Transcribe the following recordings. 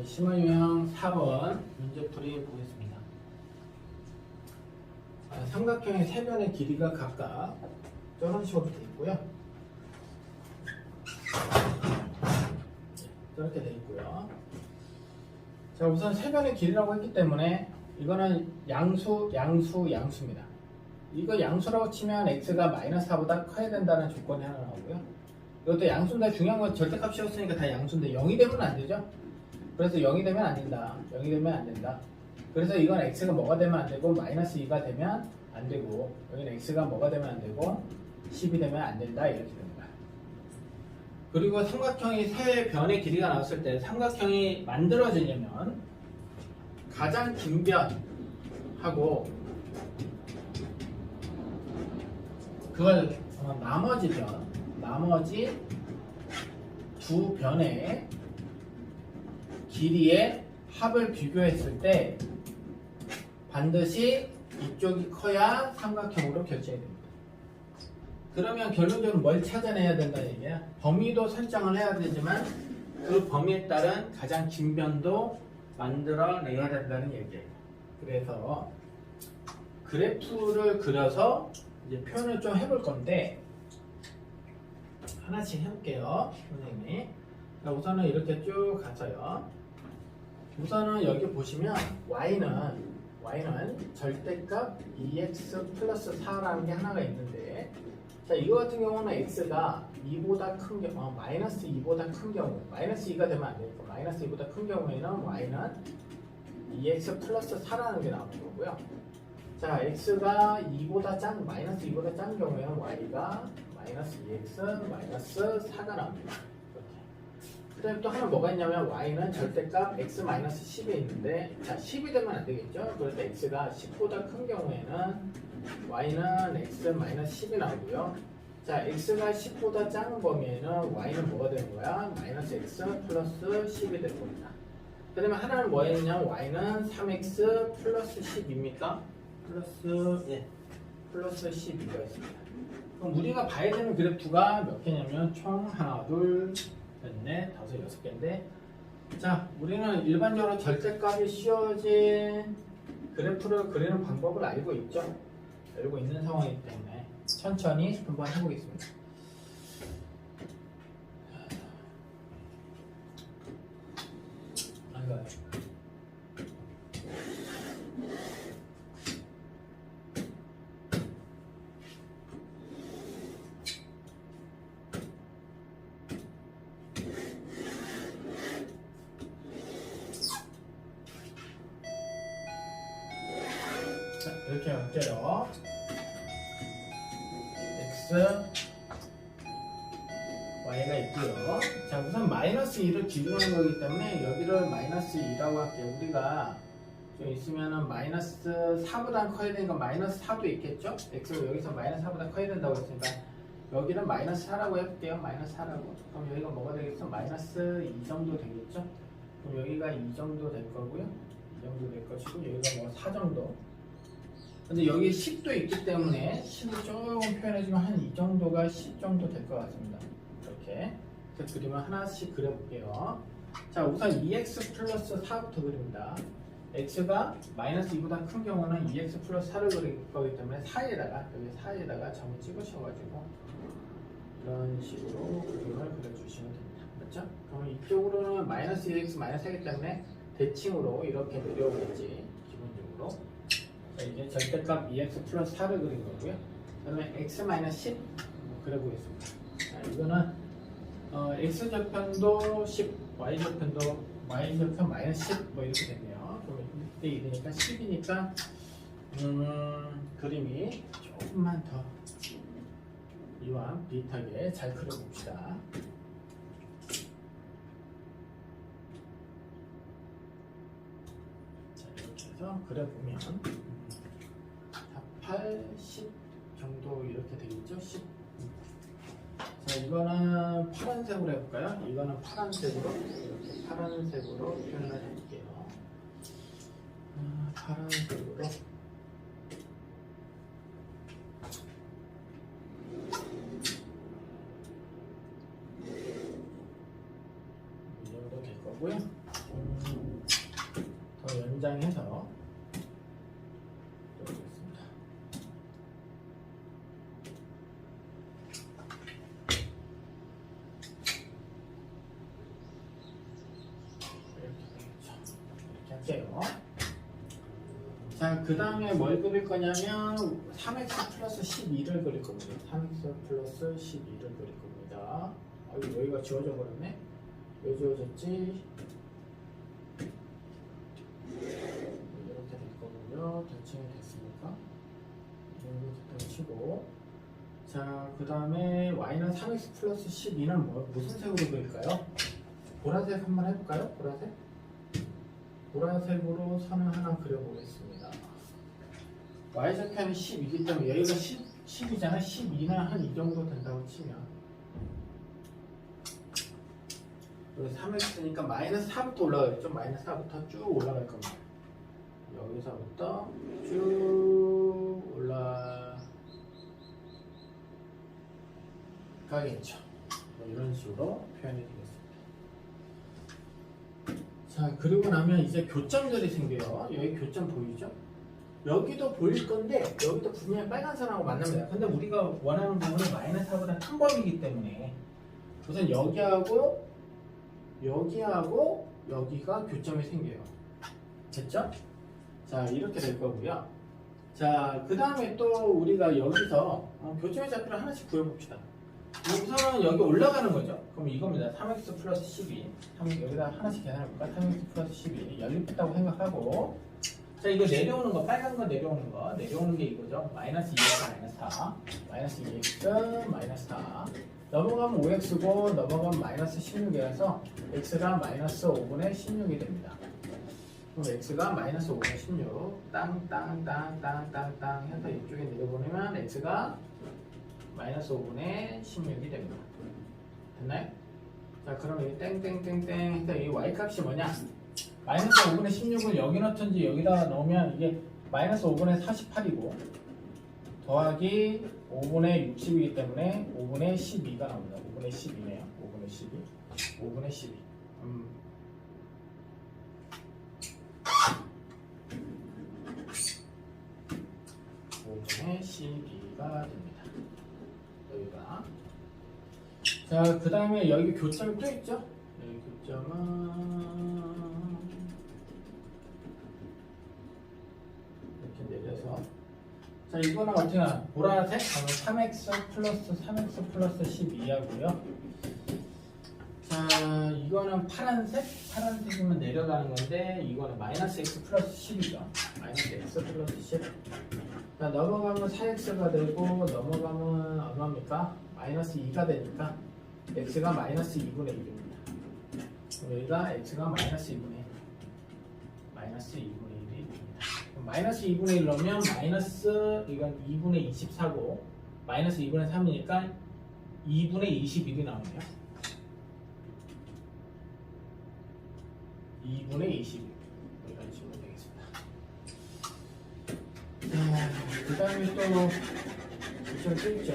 심화유형 4번 문제풀이 보겠습니다. 삼각형의 세 변의 길이가 각각 저런 식으로 되어 있고요. 저렇게 되어 있고요. 자, 우선 세 변의 길이라고 했기 때문에 이거는 양수입니다. 이거 양수라고 치면 x가 마이너스 4보다 커야 된다는 조건이 하나 나오고요. 이것도 양수인데 중요한 건 절대값이었으니까 다 양수인데 0이 되면 안 되죠. 그래서 0이 되면 안 된다. 0이 되면 안 된다. 그래서 이건 x가 뭐가 되면 안 되고 마이너스 2가 되면 안 되고, 여기는 x가 뭐가 되면 안 되고 10이 되면 안 된다, 이렇게 됩니다. 그리고 삼각형이 세 변의 길이가 나왔을 때 삼각형이 만들어지려면 가장 긴 변하고 그걸 나머지 두 변의 길이의 합을 비교했을 때 반드시 이쪽이 커야 삼각형으로 결정이 됩니다. 그러면 결론적으로 뭘 찾아내야 된다는 얘기야. 범위도 설정을 해야 되지만 그 범위에 따른 가장 긴 변도 만들어내야 된다는 얘기예요. 그래서 그래프를 그려서 이제 표현을 좀 해볼 건데 하나씩 해볼게요, 선생님이. 자, 우선은 이렇게 쭉 가서요. 우선은 여기 보시면 y는 절대값 2x 플러스 4라는 게 하나가 있는데, 자, 이거 같은 경우는 x가 2보다 큰 경우, 마이너스 2보다 큰 경우, 마이너스 2가 되면 안 되니까 마이너스 2보다 큰 경우에는 y는 2x 플러스 4라는 게 나오는 거고요. 자, x가 2보다 마이너스 2보다 작은 경우에는 y가 마이너스 2x 마이너스 4가 나옵니다. 그 다음에 또 하나 뭐가 있냐면 y는 절대값 x 마이너스 10이 있는데, 자, 10이 되면 안 되겠죠. 그래서 x가 10보다 큰 경우에는 y는 x 마이너스 10이 나오고요. 자, x가 10보다 작은 범위에는 y는 뭐가 되는 거야? 마이너스 x 플러스 10이 되는 겁니다. 그 다음에 하나는 뭐였냐면 y는 3x 플러스 10입니까? 플러스 12가 있습니다. 그럼 우리가 봐야 되는 그래프가 몇 개냐면 총 하나, 둘, 넷, 다섯, 여섯 개인데, 자, 우리는 일반적으로 절대값이 씌워진 그래프를 그리는 방법을 알고 있죠. 알고 있는 상황이기 때문에 천천히 한번 해보겠습니다. 이렇게 할게요. x, y가 있고요. 자, 우선 마이너스 2를 기준하는 거기 때문에 여기를 마이너스 2라고 할게요. 우리가 좀 있으면은 마이너스 4보다 커야 되니까 마이너스 4도 있겠죠? x가 여기서 마이너스 4보다 커야 된다고 했으니까 여기는 마이너스 4라고 해볼게요. 마이너스 4라고. 그럼 여기가 뭐가 되겠어? 마이너스 2 정도 되겠죠? 그럼 여기가 2 정도 될 거고요. 2 정도 될 것이고, 여기가 뭐 4 정도. 근데 여기 10도 있기 때문에 10을 조금 표현해주면 한 이 정도가 10 정도 될 것 같습니다. 이렇게 그림을 하나씩 그려볼게요. 자, 우선 2x 플러스 4부터 그립니다. x가 마이너스 2보다 큰 경우는 2x 플러스 4를 그릴 거기 때문에 4에다가 여기 4에다가 점을 찍으셔가지고 이런 식으로 그림을 그려주시면 됩니다. 맞죠? 그럼 이쪽으로는 마이너스 2x 마이너스 4이기 때문에 대칭으로 이렇게 내려오겠지, 기본적으로. 이게 절대값 2x 플러스 4를 그린 거고요. 그다음에 x 마이너스 10 그려보겠습니다. 자, 이거는 x절편도 10, y절편 마이너스 10 뭐 이렇게 되네요. 그럼 이때 1이니까 10이니까 그림이 조금만 더 이와 비슷하게 잘 그려봅시다. 자, 이렇게 해서 그려보면 8, 10 정도 이렇게 되겠죠? 10. 자, 이거는 파란색으로 해볼까요? 이거는 파란색으로, 이렇게 파란색으로 표현을 해볼게요. 파란색으로. 이 정도 될 거고요. 자, 그 다음에 뭘 그릴 거냐면 3x 플러스 12를 그릴 겁니다. 3x 플러스 12를 그릴 겁니다. 여기가 지워져 버렸네. 왜 지워졌지? 이렇게 될 거군요. 대칭이 됐으니까 이렇게 치고, 자, 그 다음에 y는 3x 플러스 12는 무슨 색으로 그릴까요? 보라색 한번 해볼까요? 보라색? 보라색으로 선을 하나 그려보겠습니다. y좌표는 10이기 때문에 여기가 10이잖아. 12는 한 이 정도 된다고 치면, 여기 3x니까 마이너스 4부터 올라가겠죠. 마이너스 4부터 쭉 올라갈 겁니다. 여기서부터 쭉 올라가겠죠. 이런 식으로 표현이 되겠습니다. 자, 그리고 나면 이제 교점들이 생겨요. 여기 교점 보이죠? 여기도 보일 건데 여기도 분명히 빨간 선하고 만납니다. 근데 우리가 원하는 부분은 마이너스 4보다 큰 범위이기 때문에 우선 여기하고 여기가 교점이 생겨요. 됐죠? 자, 이렇게 될 거고요. 자, 그 다음에 또 우리가 여기서 교점의 좌표를 하나씩 구해봅시다. 우선은 여기 올라가는 거죠. 그럼 이겁니다. 3x 플러스 12. 여기다 하나씩 계산해볼까? 3x 플러스 12. 연립했다고 생각하고, 자, 이거 내려오는 거, 빨간 거 내려오는 거, 내려오는 게 이거죠. 마이너스 2x 마이너스 4. 마이너스 2x 마이너스 4. 넘어가면 5x고, 넘어가면 마이너스 16이라서 x가 마이너스 5분의 16이 됩니다. 그럼 x가 마이너스 5분의 16. 땅 해서 이쪽에 내려보내면 x가 마이너스 5분의 16이 됩니다. 됐나요? 자, 그럼 여기 땡땡땡땡 해서 이 y값이 뭐냐? 마이너스 5분의 16을 여기 넣든지 여기다가 넣으면 이게 마이너스 5분의 48이고 더하기 5분의 60이기 때문에 5분의 12가 나옵니다. 5분의 12네요. 5분의 12. 5분의 12. 5분의 12가 됩니다. 여기가. 자, 그 다음에 여기 교점이 또 있죠? 여기 교점은 이렇게 내려서, 자, 이거는 어떻게 하나? 보라색 하면 3x 플러스 12하고요. 자, 이거는 파란색이면 내려가는 건데 이거는 마이너스 x 플러스 10이죠. 마이너스 x 플러스 10. 자, 넘어가면 4x가 되고 넘어가면 얼마입니까? 마이너스 2가 되니까 x가 마이너스 2분의 1입니다. 여기가 x가 마이너스 2분의 1이 됩니다. 마이너스 2분의 1 넣으면 마이너스, 이건 2분의 24고 마이너스 2분의 3이니까 2분의 21이 나오네요. 2분의 21 이런 식으로 되겠습니다. 그 다음에 또 미션 또 있죠.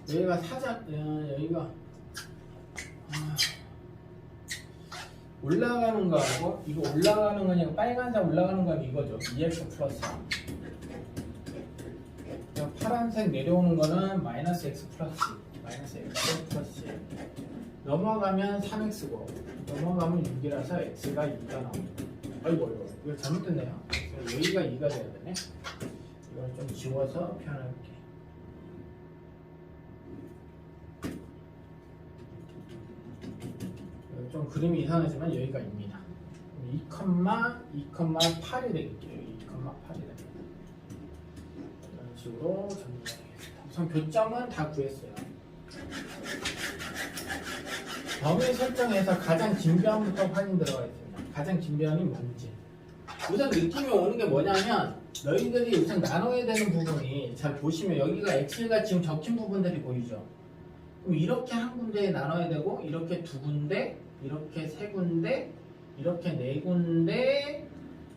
여기가 올라가는 거하고 이거 올라가는 거냐, 빨간색 올라가는 건 이거죠. 2x 플러스 3. 파란색 내려오는 거는 마이너스 x 플러스 10. 마이너스 x 플러스 10. 넘어가면 3x고 넘어가면 6이라서 x가 2가 나옵니다. 아이고 이거 잘못됐네요. 여기가 2가 돼야 되네. 이걸 좀 지워서 표현할게. 좀 그림이 이상하지만 여기가 2입니다. 2,8이 되겠죠. 2,8이 됩니다. 이런 식으로 정리하겠습니다. 우선 교점은 다 구했어요. 범위 설정에서 가장 긴 변부터 확인 들어가 있습니다. 가장 긴 변이 뭔지. 우선 느낌이 오는 게 뭐냐면 너희들이 우선 나눠야 되는 부분이, 잘 보시면 여기가 x가 지금 적힌 부분들이 보이죠. 그럼 이렇게 한 군데에 나눠야 되고, 이렇게 두 군데, 이렇게 세 군데, 이렇게 네 군데,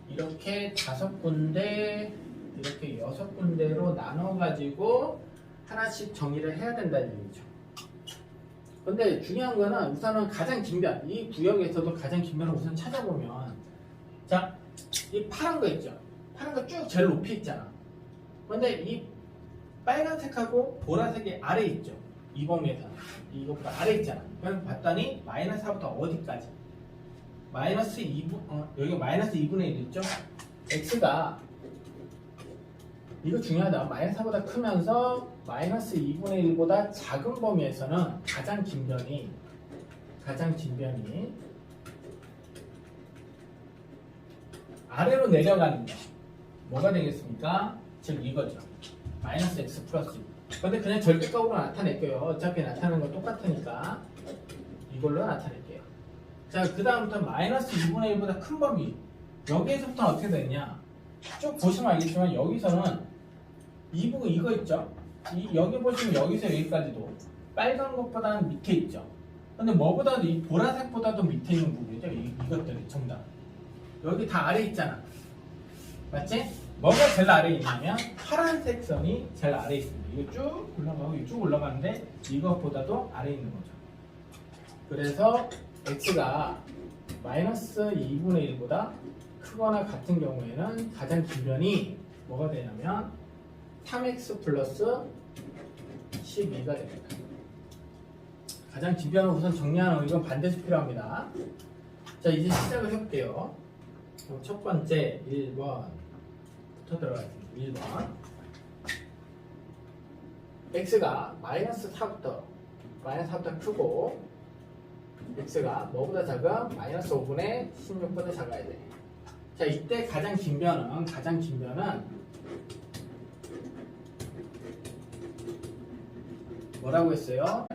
이렇게 다섯 군데, 이렇게 여섯 군데로 나눠가지고 하나씩 정리를 해야 된다는 얘기죠. 근데 중요한 거는 우선은 가장 긴 변, 이 구역에서도 가장 긴 변을 우선 찾아보면, 자, 이 파란 거 있죠? 파란 거 쭉 제일 높이 있잖아. 근데 이 빨간색하고 보라색이 아래 있죠? 이 범위에서는 이것보다 아래 있잖아. 그래서 봤더니 마이너스 4부터 어디까지? 마이너스 2분 여기 마이너스 2분의 1 있죠? x가 이거 중요하다. 마이너스 4보다 크면서 마이너스 2분의 1보다 작은 범위에서는 가장 긴 변이 아래로 내려가는 거 뭐가 되겠습니까? 즉 이거죠. 마이너스 x 플러스 2. 근데 그냥 절대값으로 나타낼게요. 어차피 나타나는 거 똑같으니까 이걸로 나타낼게요. 자, 그 다음부터 마이너스 2분의 1보다 큰 범위. 여기에서부터는 어떻게 되느냐? 쭉 보시면 알겠지만 여기서는 이거 있죠? 여기 보시면 여기서 여기까지도 빨간 것보다는 밑에 있죠? 근데 뭐보다도 이 보라색보다도 밑에 있는 부분이죠? 이것들이 전부 다. 여기 다 아래 있잖아. 맞지? 뭐가 제일 아래에 있냐면 파란색 선이 제일 아래에 있습니다. 이거 쭉 올라가고 이거 쭉 올라가는데 이것보다도 아래에 있는 거죠. 그래서 x가 마이너스 2분의 1보다 크거나 같은 경우에는 가장 긴 변이 뭐가 되냐면 3x 플러스 12가 됩니다. 가장 긴 변은 우선 정리하는 거 이건 반드시 필요합니다. 자, 이제 시작을 해볼게요. 그럼 첫 번째 1번부터 들어가겠습니다. 1번 x가 마이너스 4부터 크고 x가 뭐보다 작아? 마이너스 5분의 16보다 작아야 돼. 자, 이때 가장 긴 변은 뭐라고 했어요?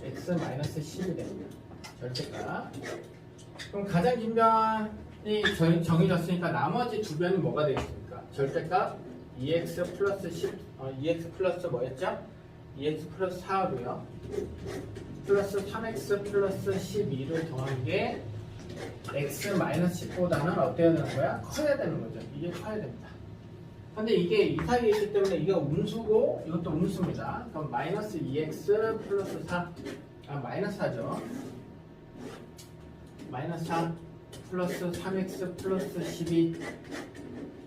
x 마이너스 10이 됩니다. 절대값. 그럼 가장 긴 변이 정해졌으니까 나머지 두 변이 뭐가 되겠습니까? 절대값 2x 플러스 10, 2x 플러스 뭐였죠? 2x 플러스 4하고요. 플러스 3x 플러스 12를 더한 게 x 마이너스 10보다는 어때야 되는 거야? 커야 되는 거죠. 이게 커야 됩니다. 근데 이게 이 사이에 있기 때문에 이거 음수고 이것도 음수입니다. 그럼 마이너스 2x 플러스 4 마이너스 4죠. 마이너스 4 플러스 3x 플러스 12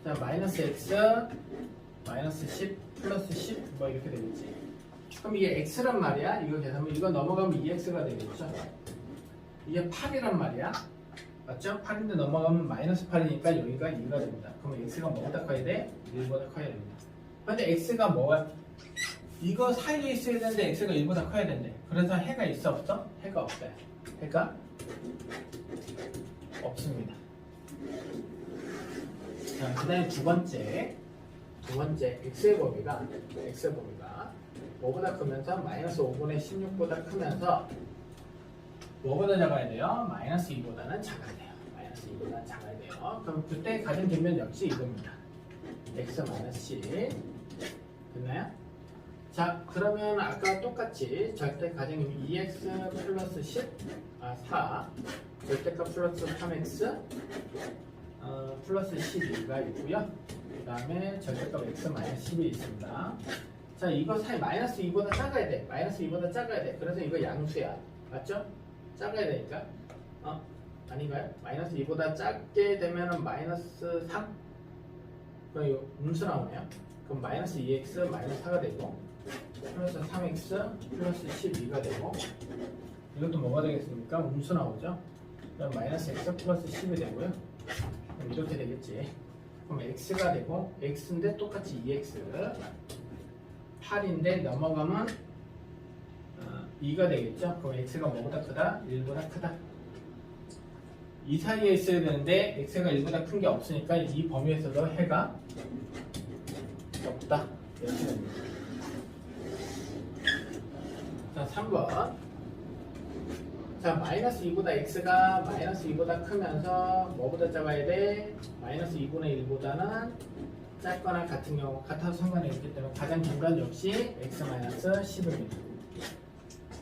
자, 마이너스 x 마이너스 10 플러스 10 뭐 이렇게 되겠지. 그럼 이게 x란 말이야. 이거 계산하면 이거 넘어가면 2x가 되겠죠. 이게 8이란 말이야. 맞죠? 8인데 넘어가면 마이너스 8이니까 여기가 2가 됩니다. 그러면 x가 뭐보다 커야 돼? 1보다 커야 됩니다. 근데 x가 뭐야? 이거 사이에 있어야 되는데 x가 1보다 커야 된대. 그래서 해가 있어 없어? 해가 없어요. 해가 없습니다. 자, 그 다음에 두 번째 x의 범위가 뭐보다 크면서 마이너스 5분의 16보다 크면서 뭐보다 작아야 돼요? 마이너스 2보다는 작아야 돼요. 마이너스 2보다는 작아야 돼요. 그럼 그때 가장 긴 변 역시 이겁니다. x 마이너스 10 됐나요? 자, 그러면 아까 똑같이 절대 가장 긴 2x 플러스 10 4 절대값 플러스 3x 플러스 12가 있고요. 그 다음에 절대값 x 마이너스 10이 있습니다. 자, 이거 사이 마이너스 2보다 작아야 돼. 마이너스 2보다 작아야 돼. 그래서 이거 양수야. 맞죠? 작아야 되니까. 아닌가요? 마이너스 2보다 작게 되면은 마이너스 3? 그럼 이거 음수 나오네요. 그럼 마이너스 2x 마이너스 4가 되고 플러스 3x 플러스 12가 되고 이것도 뭐가 되겠습니까? 음수 나오죠? 그럼 마이너스 x 플러스 10이 되고요. 그럼 이렇게 되겠지. 그럼 x가 되고 x인데 똑같이 2x 8인데 넘어가면 2가 되겠죠? 그럼 x가 뭐보다 크다? 1보다 크다. 이 사이에 있어야 되는데 x가 1보다 큰 게 없으니까 이 범위에서도 해가 없다. 이렇게 됩니다. 자, 3번. 자, 마이너스 2보다 x가 마이너스 2보다 크면서 뭐보다 작아야 돼? 마이너스 2분의 1보다는 작거나 같은 경우 같아서 상관이 없기 때문에 가장 긴 건 역시 x 마이너스 10입니다.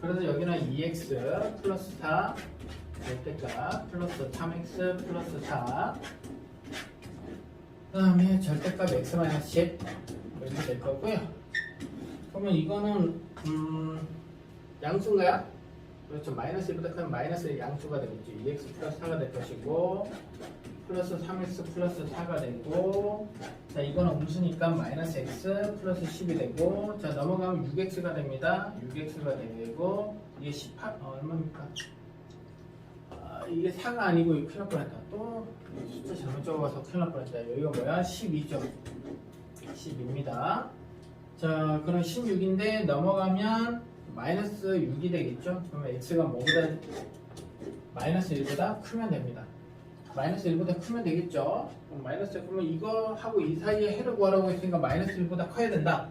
그래서 여기는 2x 플러스 4 절대값 플러스 3x 플러스 4 그 다음에 절대값 x 마이너스 10 이렇게 될 거고요. 그러면 이거는 양수인가요? 그렇죠. 마이너스 1보다 크면 마이너스 양수가 되겠죠. 2x 플러스 4가 될 것이고 플러스 3x 플러스 4가 되고, 자 이건 음수니까 마이너스 x 플러스 10이 되고, 자 넘어가면 6x가 됩니다. 6x가 되고, 이게 18 얼마입니까? 이게 4가 아니고 이거 큰일 날 뻔했다. 또 숫자 잘못 적어서 큰일 날 뻔했다. 여기가 뭐야? 12죠. 10입니다. 자 그럼 16인데 넘어가면 마이너스 6이 되겠죠? 그러면 x가 뭐보다 마이너스 1보다 크면 됩니다. 마이너스 1보다 크면 되겠죠? 그럼 마이너스 그러면 이거하고 이 사이에 해를 구하라고 했으니까 마이너스 1보다 커야 된다.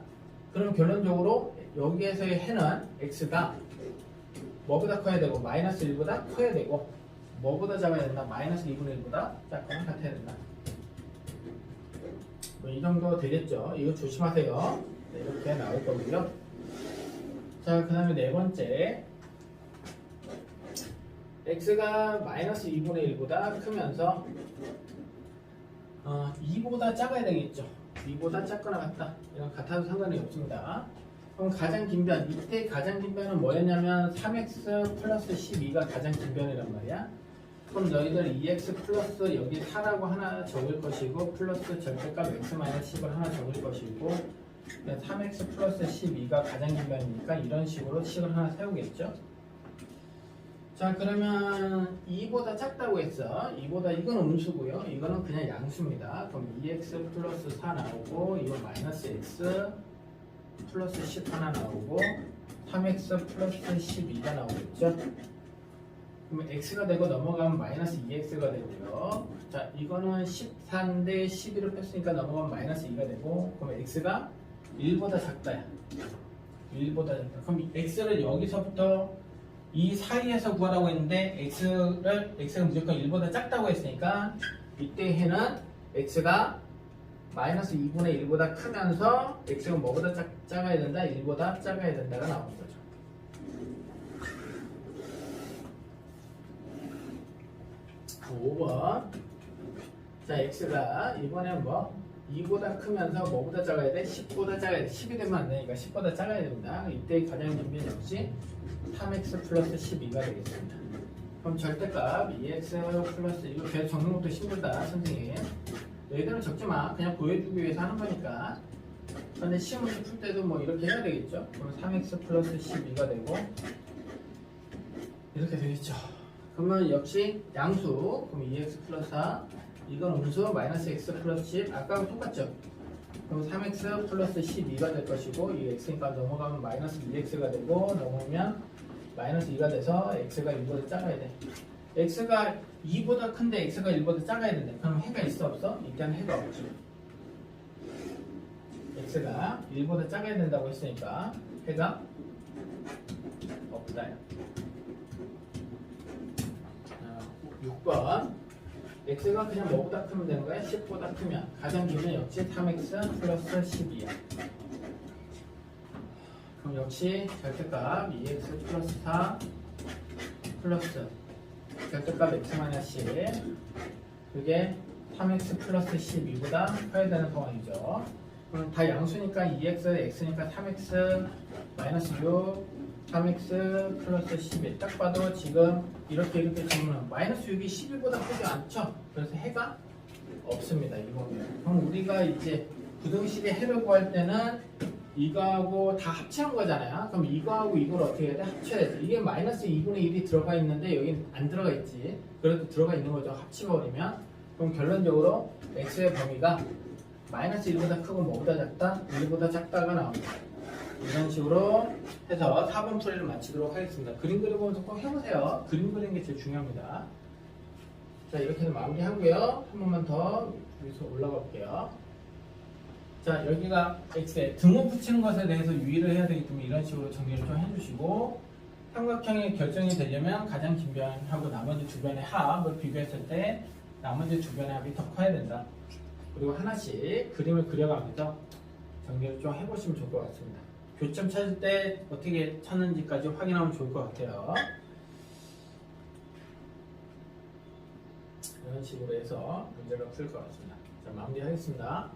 그럼 결론적으로 여기에서의 해는 x가 뭐보다 커야 되고 마이너스 1보다 커야 되고 뭐보다 작아야 된다? 마이너스 2분의 1보다 작거나 같아야 된다. 뭐 이 정도 되겠죠? 이거 조심하세요. 네, 이렇게 나올 거고요. 자, 그 다음에 네 번째. x가 마이너스 2분의 1보다 크면서 2보다 작아야 되겠죠. 2보다 작거나 같다. 이건 같아도 상관이 없습니다. 그럼 가장 긴 변, 이때 가장 긴 변은 뭐였냐면 3x 플러스 12가 가장 긴 변이란 말이야. 그럼 너희들 2x 플러스 여기 4라고 하나 적을 것이고 플러스 절대값 x 마이너스 10을 하나 적을 것이고 3x 플러스 12가 가장 긴 변이니까 이런 식으로 식을 하나 세우겠죠. 자 그러면 2보다 작다고 했어. 2보다 이건 음수고요. 이거는 그냥 양수입니다. 그럼 2x 플러스 4 나오고 이건 마이너스 x 플러스 10 하나 나오고 3x 플러스 12가 나오겠죠. 그러면 x가 되고 넘어가면 마이너스 2x가 되고요. 자 이거는 14인데 12를 뺐으니까 넘어가면 마이너스 2가 되고 그러면 x가 1보다 작다야. 1보다 작다. 그럼 x를 여기서부터 이 사이에서 구하라고 했는데 x가 무조건 1보다 작다고 했으니까 이때 해는 x가 마이너스 2분의 1보다 크면서 x가 뭐보다 작아야 된다? 1보다 작아야 된다가 나오는 거죠. 자, 5번. 자, x가 이번엔 뭐 2보다 크면서 뭐보다 작아야 돼? 10보다 작아야 돼. 10이 되면 안 되니까 10보다 작아야 됩니다. 이때 가장 긴 변 역시 3x 플러스 12가 되겠습니다. 그럼 절대값 2x 플러스 이거 계속 적는 것도 힘들다 선생님. 너희들은 적지 마. 그냥 보여주기 위해서 하는 거니까. 그런데 시험 문제 풀 때도 뭐 이렇게 해야 되겠죠. 그럼 3x 플러스 12가 되고 이렇게 되겠죠. 그러면 역시 양수. 그럼 2x 플러스 4 이건 음수 마이너스 x 플러스 10 아까하고 똑같죠. 그럼 3x 플러스 12가 될 것이고 이 x니까 넘어가면 마이너스 2x가 되고 넘으면 마이너스 2가 돼서 x가 1보다 작아야 돼. x가 2보다 큰데 x가 1보다 작아야 된대. 그럼 해가 있어 없어? 일단 해가 없지. x가 1보다 작아야 된다고 했으니까 해가 없다. 6번 x가 그냥 뭐보다 크면 되는 거야? 10보다 크면 가장 길면 역시 3x 플러스 12야. 그럼 역시 절대값 2x 플러스 4 플러스 절대값 x 마이너스 10 그게 3x 플러스 12보다 커야 되는 상황이죠. 그럼 다 양수니까 2x, x니까 3x 마이너스 6 3x 플러스 11 딱 봐도 지금 이렇게 적으면 마이너스 6이 11보다 크지 않죠? 그래서 해가 없습니다. 이거는. 그럼 우리가 이제 부등식의 해를 구할 때는 이거하고 다 합치는 거잖아요. 그럼 이거하고 이걸 어떻게 해야 돼? 합쳐야 돼. 이게 마이너스 2분의 1이 들어가 있는데 여긴 안 들어가 있지. 그래도 들어가 있는 거죠. 합치버리면. 그럼 결론적으로 x의 범위가 마이너스 1보다 크고 뭐보다 작다? 1보다 작다가 나옵니다. 이런 식으로 해서 4번 풀이를 마치도록 하겠습니다. 그림 그리면서 꼭 해보세요. 그림 그리는 게 제일 중요합니다. 자, 이렇게 해서 마무리하고요. 한 번만 더 여기서 올라가 볼게요. 자, 여기가 x에 등호 붙이는 것에 대해서 유의를 해야 되기 때문에 이런 식으로 정리를 좀 해주시고 삼각형이 결정이 되려면 가장 긴 변하고 나머지 두 변의 합을 비교했을 때 나머지 두 변의 합이 더 커야 된다. 그리고 하나씩 그림을 그려가면서 정리를 좀 해보시면 좋을 것 같습니다. 교점 찾을 때 어떻게 찾는지까지 확인하면 좋을 것 같아요. 이런 식으로 해서 문제를 풀 것 같습니다. 자, 마무리하겠습니다.